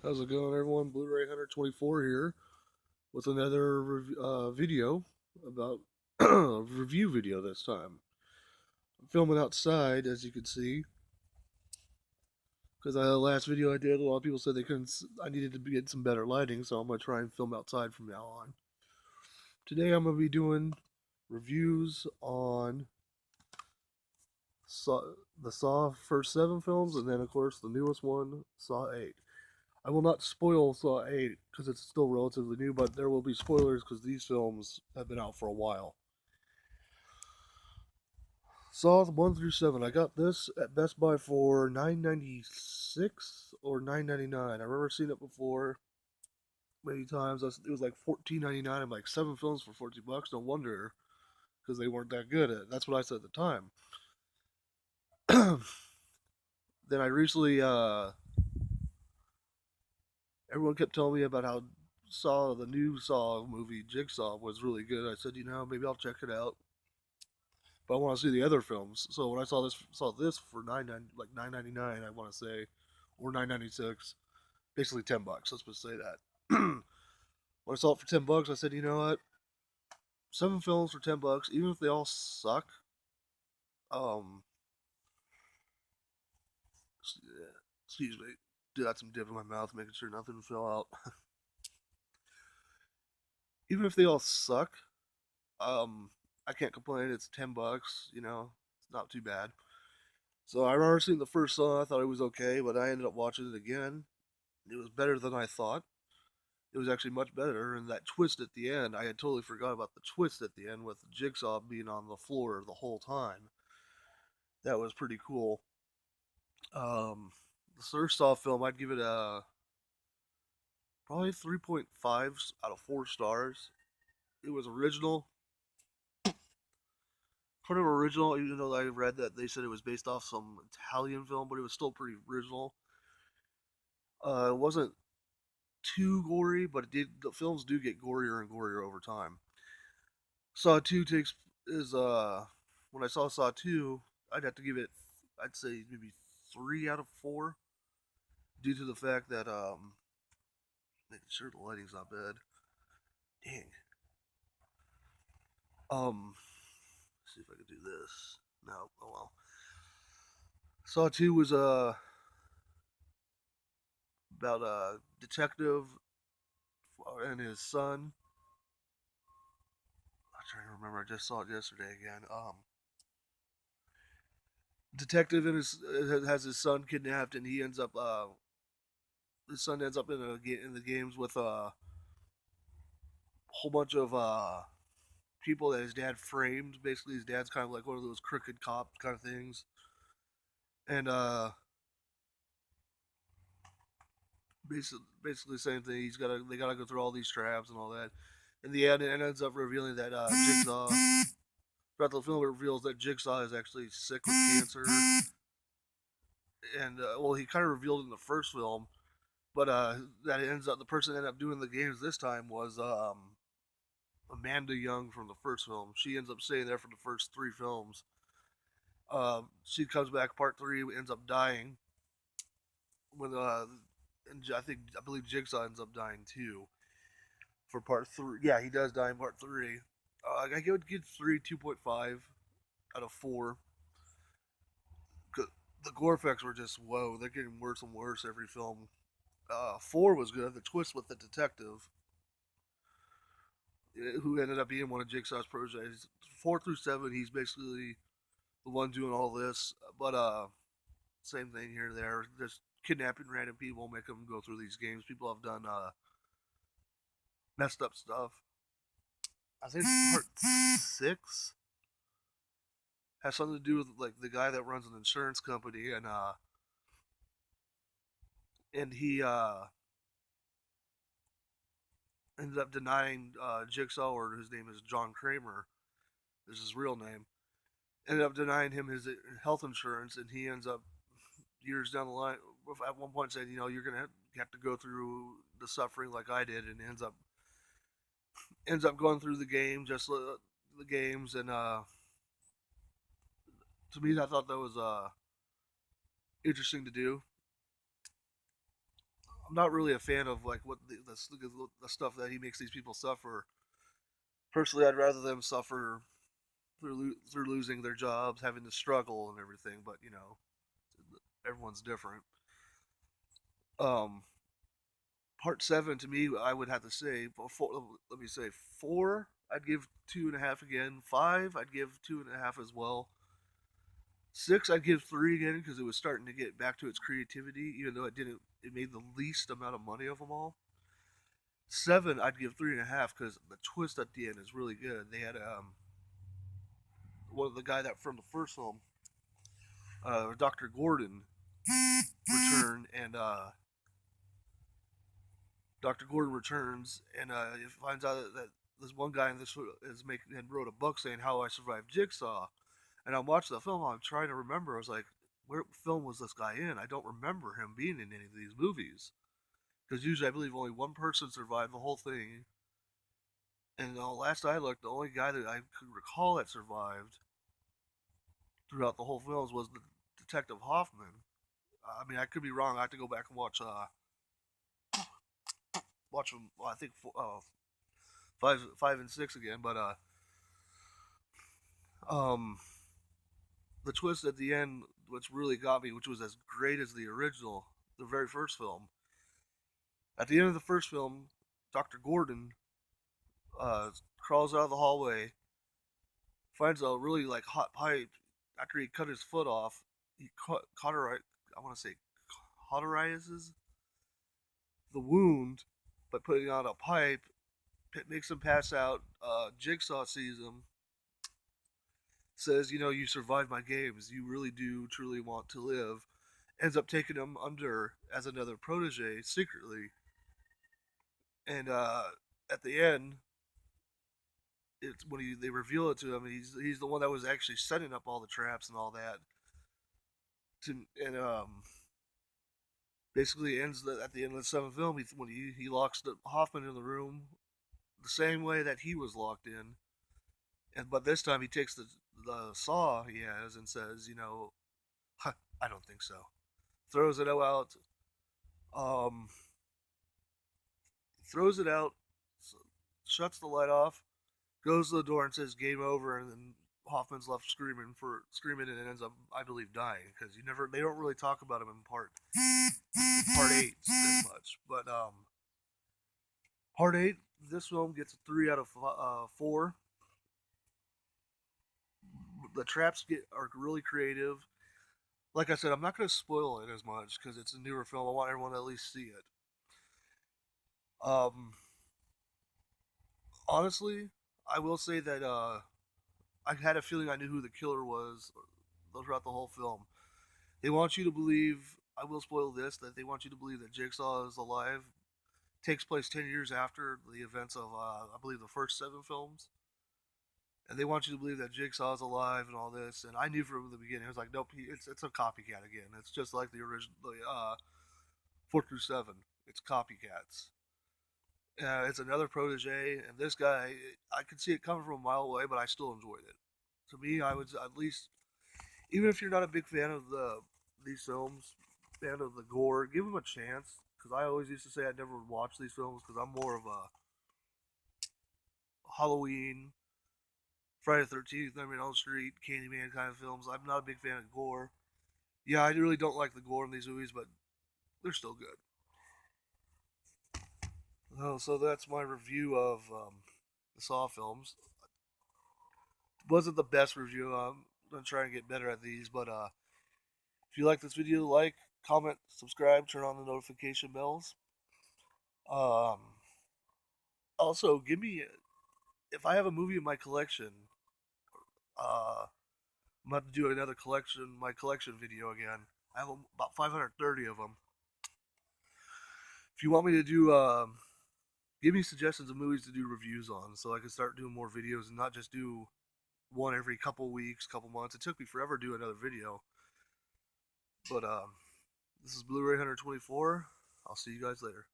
How's it going, everyone? Blu-ray Hunter 24 here with another video about a review video this time. I'm filming outside, as you can see, because the last video I did, a lot of people said they couldn't. I needed to get some better lighting, so I'm gonna try and film outside from now on. Today, I'm gonna be doing reviews on Saw, the Saw first 7 films, and then of course the newest one, Saw 8. I will not spoil Saw 8 because it's still relatively new, but there will be spoilers because these films have been out for a while. Saw 1 through 7. I got this at Best Buy for $9.96 or $9.99. I remember seeing it before many times. It was like $14.99. I'm like 7 films for $40. No wonder, because they weren't that good. That's what I said at the time. Then I recently, everyone kept telling me about how the new Saw movie, Jigsaw, was really good. I said, maybe I'll check it out. But I want to see the other films. So when I saw this for $9.99, I want to say, or $9.96, basically $10. Let's just say that. When I saw it for $10, I said, you know what? 7 films for $10, even if they all suck. Um, excuse me. Did had some dip in my mouth, making sure nothing fell out. Even if they all suck, um, I can't complain. It's $10. It's not too bad. So I remember seeing the first song. I thought it was okay, but I ended up watching it again. It was better than I thought. It was actually much better, and that twist at the end, I had totally forgot about the twist at the end with Jigsaw being on the floor the whole time. That was pretty cool. The first Saw film, I'd give it a probably 3.5 out of 4 stars. It was original, kind of original, even though I read that they said it was based off some Italian film, but it was still pretty original. It wasn't too gory, but it did. The films do get gorier and gorier over time. Saw 2 takes is when I saw Saw 2, I'd have to give it, I'd say maybe 3 out of 4, due to the fact that making sure the lighting's not bad. Dang. Let's see if I can do this. No, oh well. Saw 2 was about a detective and his son. I'm trying to remember. I just saw it yesterday again. Detective and his has his son kidnapped, and he ends up his son ends up in the games with a whole bunch of people that his dad framed. Basically, his dad's kind of like one of those crooked cop kind of things, and basically the same thing. They gotta go through all these traps and all that. In the end, it ends up revealing that Jigsaw. Throughout the film, it reveals that Jigsaw is actually sick with cancer, and well, he kind of revealed in the first film, but that ends up the person that ended up doing the games this time was Amanda Young from the first film. She ends up staying there for the first 3 films. She comes back part 3, ends up dying. When and I believe Jigsaw ends up dying too for part 3. Yeah, he does die in part 3. I would give 3 2.5 out of 4. The gore effects were just whoa. They're getting worse and worse every film. 4 was good. The twist with the detective, who ended up being one of Jigsaw's proteges. 4 through 7, he's basically the one doing all this. But same thing here and there. Just kidnapping random people, make them go through these games. People have done messed up stuff. I think part 6 has something to do with like the guy that runs an insurance company, and he ended up denying Jigsaw, or his name is John Kramer, is his real name. Ended up denying him his health insurance, and he ends up years down the line at one point saying, you're gonna have to go through the suffering like I did, and ends up going through the game, just the games, and to me, I thought that was interesting to do. I'm not really a fan of like what the stuff that he makes these people suffer. Personally, I'd rather them suffer through losing their jobs, having to struggle and everything. But you know, everyone's different. Um, Part seven to me, I would have to say, let me say four. I'd give 2.5 again. Five, I'd give 2.5 as well. Six, I'd give three again because it was starting to get back to its creativity, even though it didn't. It made the least amount of money of them all. Seven, I'd give 3.5 because the twist at the end is really good. They had one of the guy that from the first film, Dr. Gordon, return, and Dr. Gordon returns and it finds out that this one guy in this is making and wrote a book saying how I survived Jigsaw. And I'm watching the film. I'm trying to remember. I was like, where film was this guy in? I don't remember him being in any of these movies because usually I believe only one person survived the whole thing. And last I looked, the only guy that I could recall that survived throughout the whole films was the Detective Hoffman. I mean, I could be wrong. I have to go back and watch them. Well, I think five and six again. But um, the twist at the end, which really got me, which was as great as the original, the very first film. At the end of the first film, Dr. Gordon crawls out of the hallway, finds a really like hot pipe. After he cut his foot off, he I want to say cauterizes the wound by putting on a pipe. It makes him pass out. Jigsaw sees him, says, "You know, you survived my games. You really do truly want to live." Ends up taking him under as another protege secretly, and at the end, it's when they reveal it to him. He's the one that was actually setting up all the traps and all that. And basically ends at the end of the seventh film when he locks Hoffman in the room the same way that he was locked in, and but this time he takes the saw he has and says, you know, I don't think so. Throws it out. Um, throws it out. Shuts the light off. Goes to the door and says game over, and then Hoffman's left screaming and ends up, I believe, dying because they don't really talk about him in part eight as much. But part eight, this film gets a 3 out of 4. The traps are really creative. Like I said, I'm not going to spoil it as much because it's a newer film. I want everyone to at least see it. Um, Honestly, I will say that I had a feeling I knew who the killer was throughout the whole film. They want you to believe. I will spoil this that they want you to believe that Jigsaw is alive. Takes place 10 years after the events of I believe the first 7 films, and they want you to believe that Jigsaw is alive and all this. And I knew from the beginning. I was like, nope, it's a copycat again. It's just like the original 4 through 7. It's copycats. It's another protege, and this guy, I could see it coming from a mile away, but I still enjoyed it. To me, I would at least, even if you're not a big fan of these films, fan of the gore, give them a chance. Because I always used to say I'd never watch these films because I'm more of a Halloween, Friday the 13th, Nightmare on Elm Street, Candyman kind of films. I'm not a big fan of gore. Yeah, I really don't like the gore in these movies, but they're still good. Oh, so that's my review of the Saw films. Wasn't the best review. I'm gonna try and get better at these, but if you like this video, like, comment, subscribe, turn on the notification bells. Um, Also, give me if I have a movie in my collection. I'm about to do my collection video again. I have about 530 of them. If you want me to do, give me suggestions of movies to do reviews on, so I can start doing more videos and not just do one every couple weeks, couple months. It took me forever to do another video, but this is Blu-ray Hunter 24. I'll see you guys later.